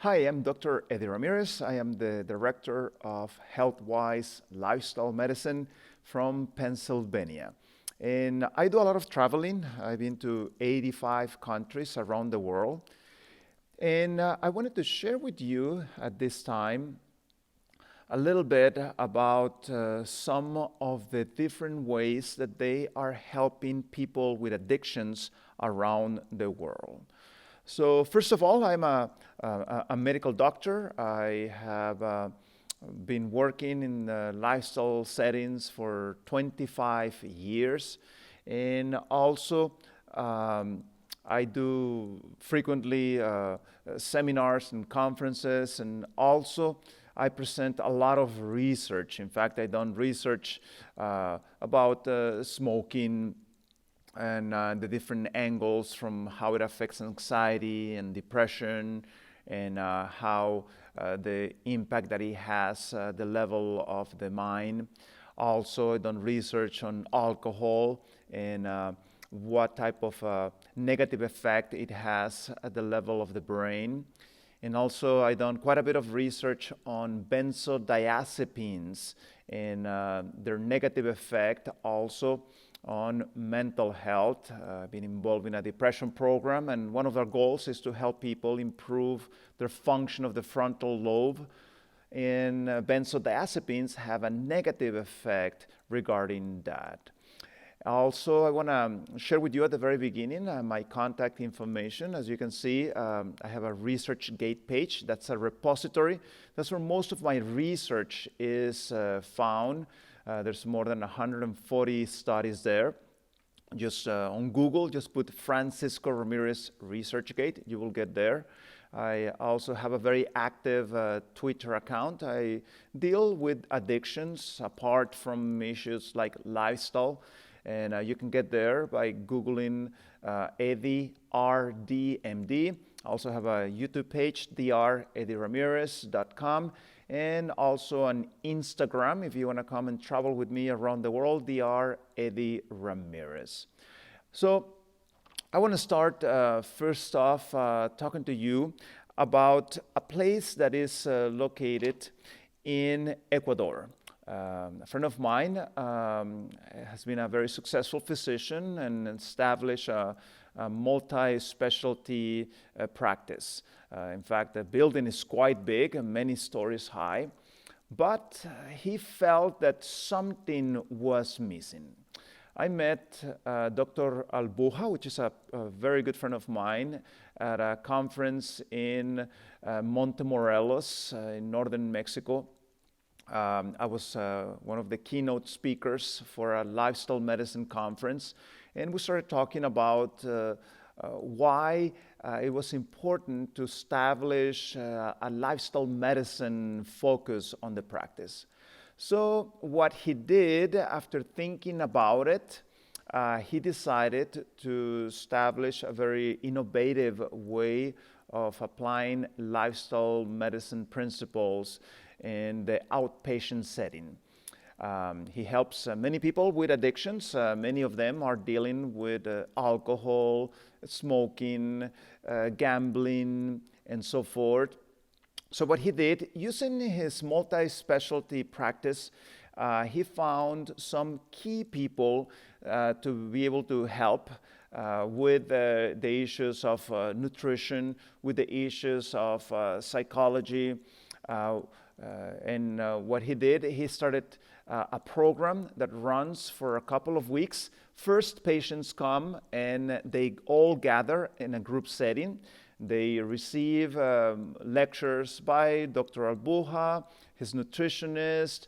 Hi, I'm Dr. Eddie Ramirez. I am the Director of Health-Wise Lifestyle Medicine from Pennsylvania. And I do a lot of traveling. I've been to 85 countries around the world. And I wanted to share with you at this time a little bit about some of the different ways that they are helping people with addictions around the world. So first of all, I'm a medical doctor. I have been working in lifestyle settings for 25 years. And also, I do frequently seminars and conferences, and also I present a lot of research. In fact, I've done research about smoking, and the different angles from how it affects anxiety and depression, and how the impact that it has, the level of the mind. Also, I've done research on alcohol and what type of negative effect it has at the level of the brain. And also, I've done quite a bit of research on benzodiazepines and their negative effect also on mental health. I've been involved in a depression program, and one of our goals is to help people improve their function of the frontal lobe. And benzodiazepines have a negative effect regarding that. Also, I want to share with you at the very beginning my contact information. As you can see, I have a ResearchGate page. That's a repository. That's where most of my research is found. There's more than 140 studies there. Just on Google, just put Francisco Ramirez ResearchGate. You will get there. I also have a very active Twitter account. I deal with addictions apart from issues like lifestyle. And you can get there by Googling Eddie RDMD. I also have a YouTube page, dreddieramirez.com, and also on Instagram if you want to come and travel with me around the world, Dr. Eddie Ramirez. So I want to start first off talking to you about a place that is located in Ecuador. A friend of mine has been a very successful physician and established a multi-specialty practice. In fact, the building is quite big and many stories high, but he felt that something was missing. I met Dr. Albuja, which is a very good friend of mine, at a conference in Montemorelos in northern Mexico. I was one of the keynote speakers for a lifestyle medicine conference, and we started talking about why it was important to establish a lifestyle medicine focus on the practice. So what he did after thinking about it, he decided to establish a very innovative way of applying lifestyle medicine principles in the outpatient setting. He helps many people with addictions. Many of them are dealing with alcohol, smoking, gambling, and so forth. So what he did, using his multi-specialty practice, he found some key people to be able to help with the issues of nutrition, with the issues of psychology. And what he did, he started a program that runs for a couple of weeks. First, patients come and they all gather in a group setting. They receive lectures by Dr. Albuja, his nutritionist,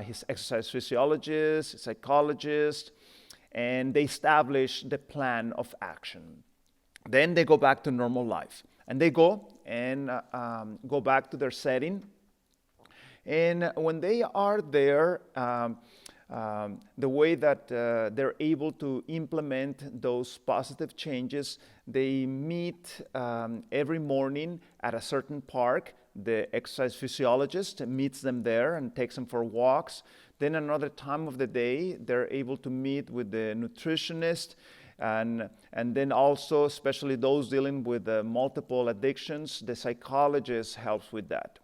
his exercise physiologist, his psychologist, and they establish the plan of action. Then they go back to normal life. And they go back to their setting. And when they are there, the way that they're able to implement those positive changes, they meet every morning at a certain park. The exercise physiologist meets them there and takes them for walks. Then another time of the day, they're able to meet with the nutritionist, And then also, especially those dealing with multiple addictions, the psychologist helps with that.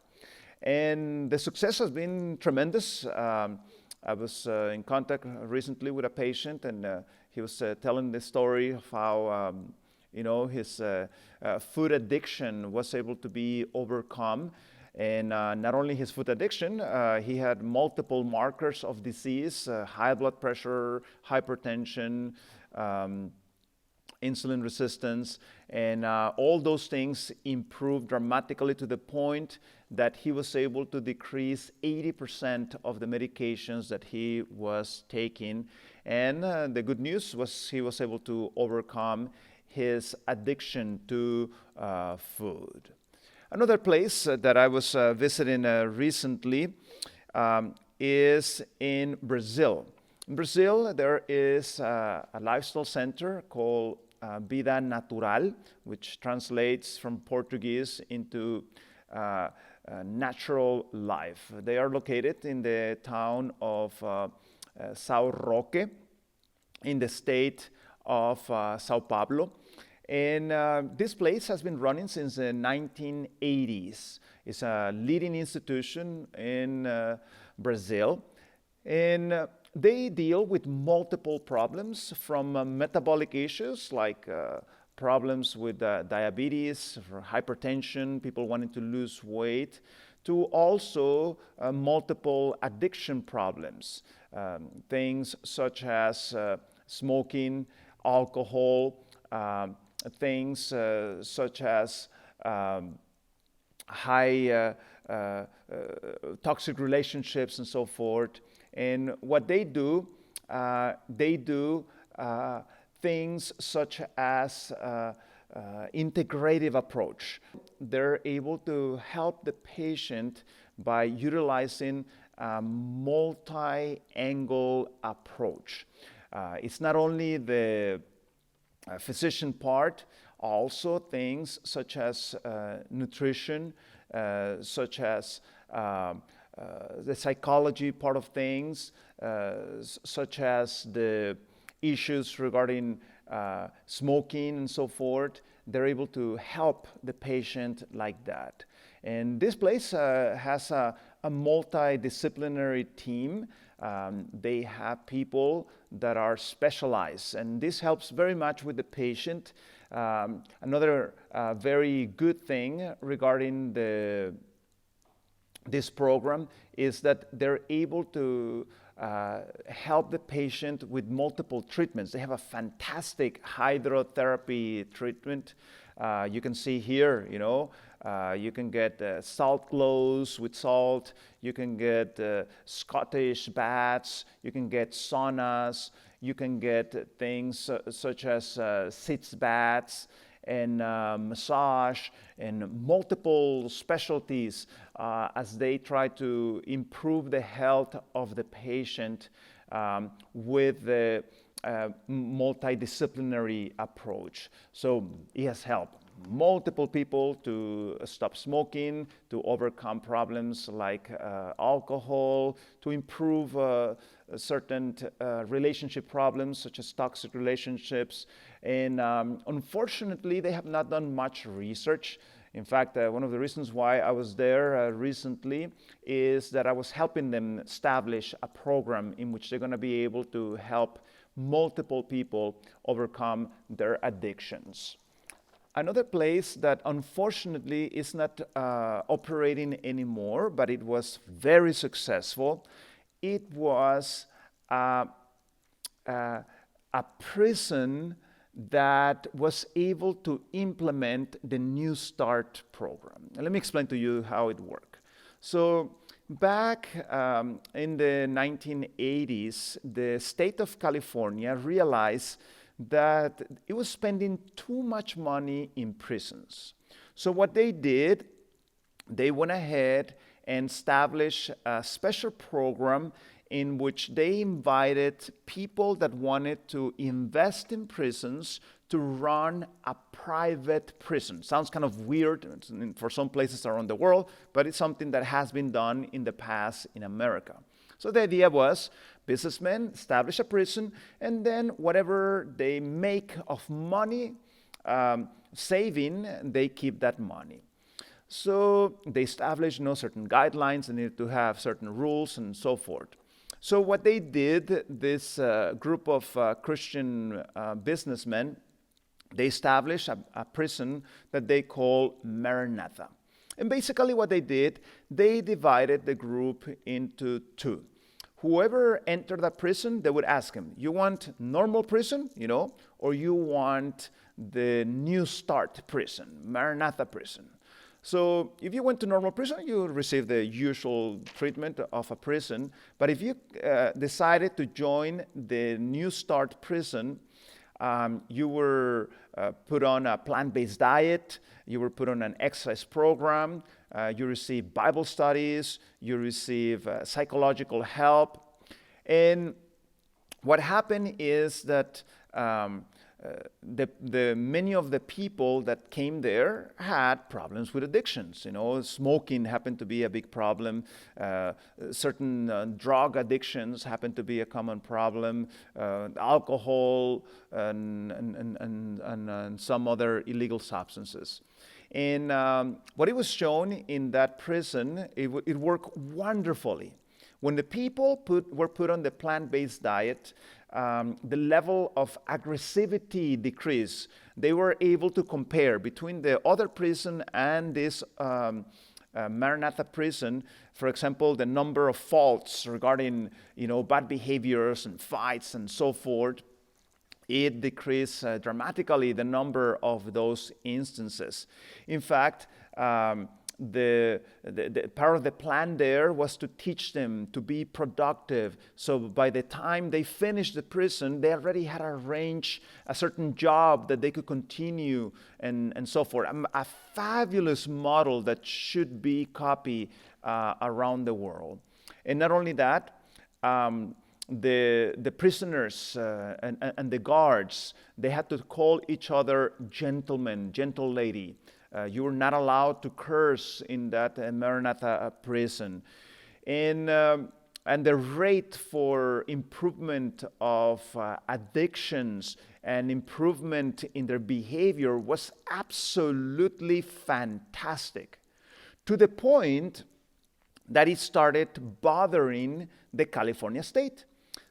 And the success has been tremendous. I was in contact recently with a patient, and he was telling the story of how his food addiction was able to be overcome. And not only his food addiction, he had multiple markers of disease, high blood pressure, hypertension, insulin resistance, and all those things improved dramatically to the point that he was able to decrease 80% of the medications that he was taking. And the good news was he was able to overcome his addiction to food. Another place that I was visiting recently is in Brazil. In Brazil, there is a lifestyle center called Vida Natural, which translates from Portuguese into natural life. They are located in the town of São Roque in the state of Sao Paulo. And this place has been running since the 1980s. It's a leading institution in Brazil. And they deal with multiple problems, from metabolic issues like problems with diabetes, hypertension, people wanting to lose weight, to also multiple addiction problems, things such as smoking, alcohol, things such as high toxic relationships and so forth. And what they do things such as integrative approach. They're able to help the patient by utilizing a multi-angle approach. It's not only the physician part, also things such as nutrition, such as the psychology part of things, such as the issues regarding smoking and so forth. They're able to help the patient like that. And this place has a multidisciplinary team. They have people that are specialized, and this helps very much with the patient. Another very good thing regarding this program is that they're able to help the patient with multiple treatments. They have a fantastic hydrotherapy treatment. You can see here, you can get salt clothes with salt. You can get Scottish baths. You can get saunas. You can get things such as sitz baths and massage and multiple specialties as they try to improve the health of the patient with the multidisciplinary approach. So it has helped multiple people to stop smoking, to overcome problems like alcohol, to improve certain relationship problems such as toxic relationships. And unfortunately, they have not done much research. In fact, one of the reasons why I was there recently is that I was helping them establish a program in which they're going to be able to help multiple people overcome their addictions. Another place that unfortunately is not operating anymore, but it was very successful, it was a prison that was able to implement the New Start program. And let me explain to you how it worked. So back in the 1980s, the state of California realized that it was spending too much money in prisons. So what they did, they went ahead and established a special program in which they invited people that wanted to invest in prisons to run a private prison. Sounds kind of weird for some places around the world, but it's something that has been done in the past in America. So the idea was businessmen establish a prison, and then whatever they make of money saving, they keep that money. So they established certain guidelines, they needed to have certain rules and so forth. So what they did, this group of Christian businessmen, they established a prison that they call Maranatha. And basically what they did, they divided the group into two. Whoever entered that prison, they would ask him, you want normal prison, or you want the New Start prison, Maranatha prison? So if you went to normal prison, you would receive the usual treatment of a prison. But if you decided to join the New Start prison, you were put on a plant-based diet, you were put on an exercise program, you receive Bible studies, you receive psychological help. And what happened is that many of the people that came there had problems with addictions. Smoking happened to be a big problem. Certain drug addictions happened to be a common problem. Alcohol and some other illegal substances. And what it was shown in that prison, it worked wonderfully. When the people were put on the plant-based diet, the level of aggressivity decreased. They were able to compare between the other prison and this Maranatha prison. For example, the number of faults regarding bad behaviors and fights and so forth. It decreased dramatically the number of those instances. In fact, the part of the plan there was to teach them to be productive. So by the time they finished the prison, they already had arranged a certain job that they could continue and so forth. A fabulous model that should be copied around the world. And not only that, the prisoners and the guards, they had to call each other gentlemen, gentle lady. You were not allowed to curse in that Maranatha prison. And the rate for improvement of addictions and improvement in their behavior was absolutely fantastic, to the point that it started bothering the California state.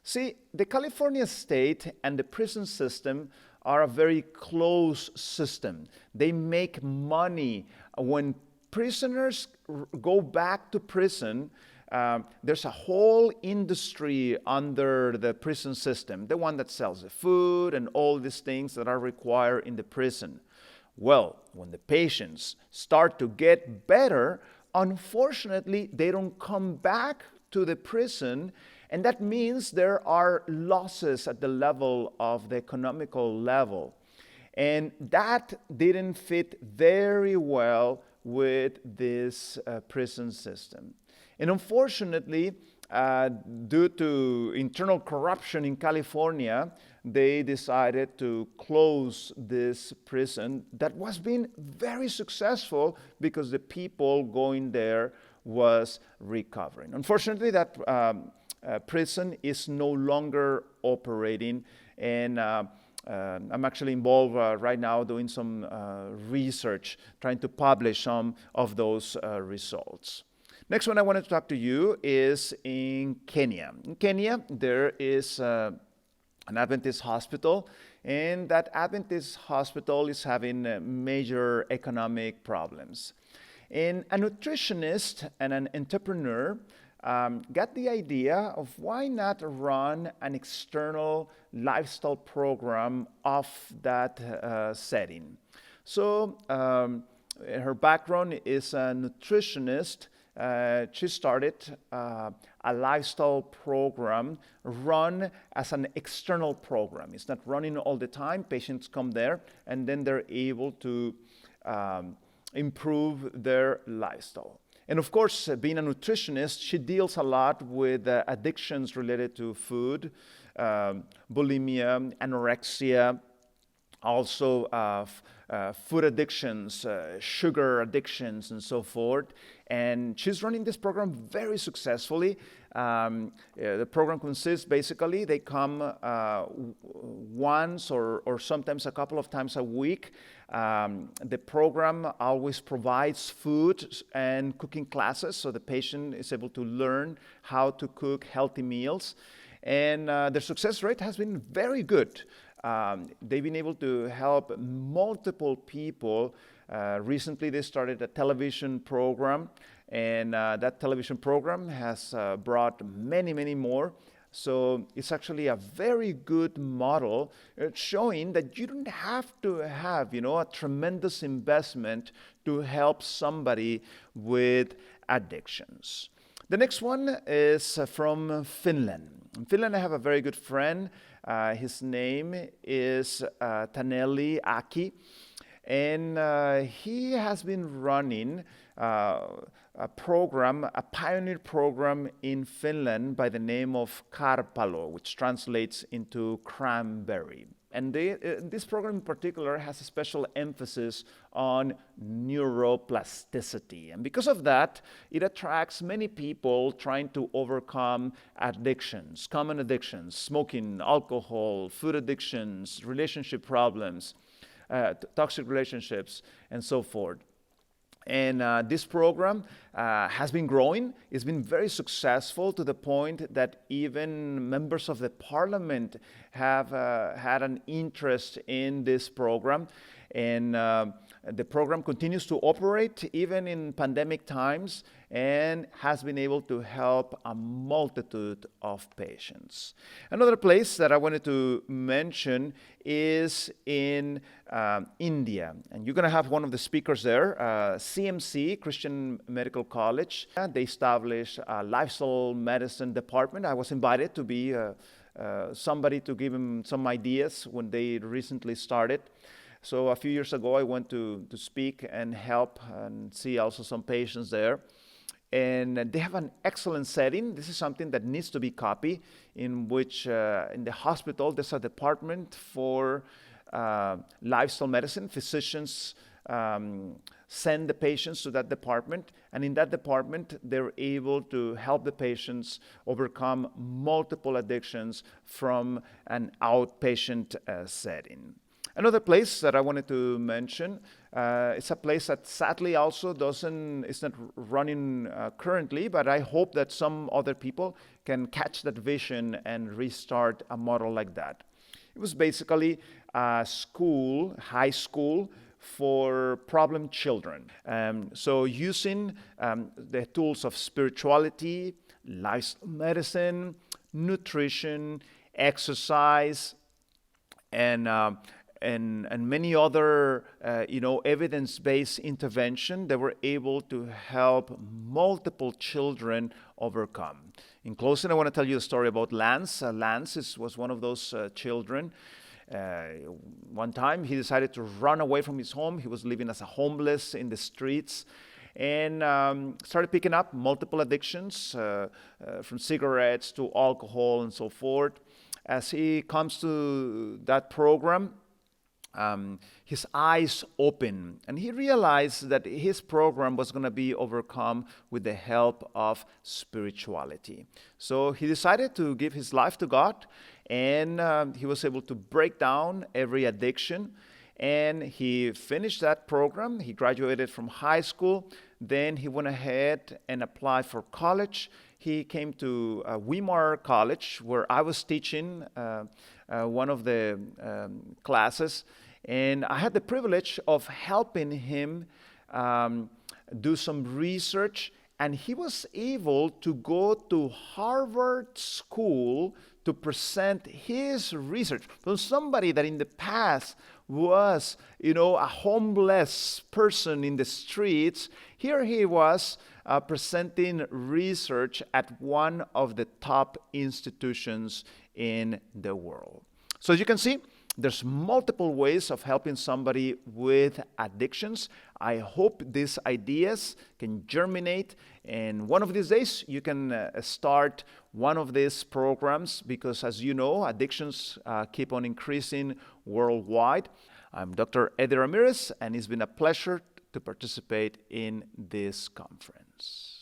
See, the California state and the prison system are a very close system. They make money. When prisoners go back to prison, there's a whole industry under the prison system, the one that sells the food and all these things that are required in the prison. Well, when the patients start to get better, unfortunately, they don't come back to the prison. And that means there are losses at the level of the economical level. And that didn't fit very well with this prison system. And unfortunately, due to internal corruption in California, they decided to close this prison that was being very successful because the people going there was recovering. Unfortunately, that prison is no longer operating, and I'm actually involved right now doing some research, trying to publish some of those results. Next one I wanted to talk to you is in Kenya. In Kenya, there is an Adventist hospital, and that Adventist hospital is having major economic problems. And a nutritionist and an entrepreneur got the idea of why not run an external lifestyle program of that setting. So her background is a nutritionist. She started a lifestyle program run as an external program. It's not running all the time. Patients come there and then they're able to improve their lifestyle. And of course, being a nutritionist, she deals a lot with addictions related to food, bulimia, anorexia, also food addictions, sugar addictions, and so forth. And she's running this program very successfully. The program consists basically, they come once or sometimes a couple of times a week. The program always provides food and cooking classes, so the patient is able to learn how to cook healthy meals. And their success rate has been very good. They've been able to help multiple people. Recently, they started a television program, and that television program has brought many, many more. So it's actually a very good model showing that you don't have to have, a tremendous investment to help somebody with addictions. The next one is from Finland. In Finland, I have a very good friend. His name is Taneli Aki, and he has been running a program, a pioneer program in Finland by the name of Karpalo, which translates into cranberry. And this program in particular has a special emphasis on neuroplasticity. And because of that, it attracts many people trying to overcome addictions, common addictions, smoking, alcohol, food addictions, relationship problems, toxic relationships, and so forth. And this program has been growing. It's been very successful to the point that even members of the parliament have had an interest in this program. And the program continues to operate even in pandemic times and has been able to help a multitude of patients. Another place that I wanted to mention is in India. And you're going to have one of the speakers there, CMC, Christian Medical College. They established a lifestyle medicine department. I was invited to be somebody to give them some ideas when they recently started. So a few years ago, I went to speak and help and see also some patients there. And they have an excellent setting. This is something that needs to be copied, in which in the hospital, there's a department for lifestyle medicine. Physicians send the patients to that department, and in that department, they're able to help the patients overcome multiple addictions from an outpatient setting. Another place that I wanted to mention, it's a place that sadly also is not running currently, but I hope that some other people can catch that vision and restart a model like that. It was basically a school, high school, for problem children. So using the tools of spirituality, lifestyle medicine, nutrition, exercise, and many other, evidence-based intervention, they were able to help multiple children overcome. In closing, I want to tell you a story about Lance. Lance was one of those children. One time, he decided to run away from his home. He was living as a homeless in the streets, and started picking up multiple addictions, from cigarettes to alcohol and so forth. As he comes to that program, his eyes open, and he realized that his program was going to be overcome with the help of spirituality. So he decided to give his life to God, and he was able to break down every addiction, and he finished that program. He graduated from high school. Then he went ahead and applied for college. He came to Weimar College, where I was teaching one of the classes, and I had the privilege of helping him do some research, and he was able to go to Harvard School to present his research from somebody that in the past was, a homeless person in the streets. Here he was presenting research at one of the top institutions in the world. So as you can see, there's multiple ways of helping somebody with addictions. I hope these ideas can germinate, and one of these days you can start one of these programs, because as you know, addictions keep on increasing worldwide. I'm Dr. Eddie Ramirez, and it's been a pleasure to participate in this conference.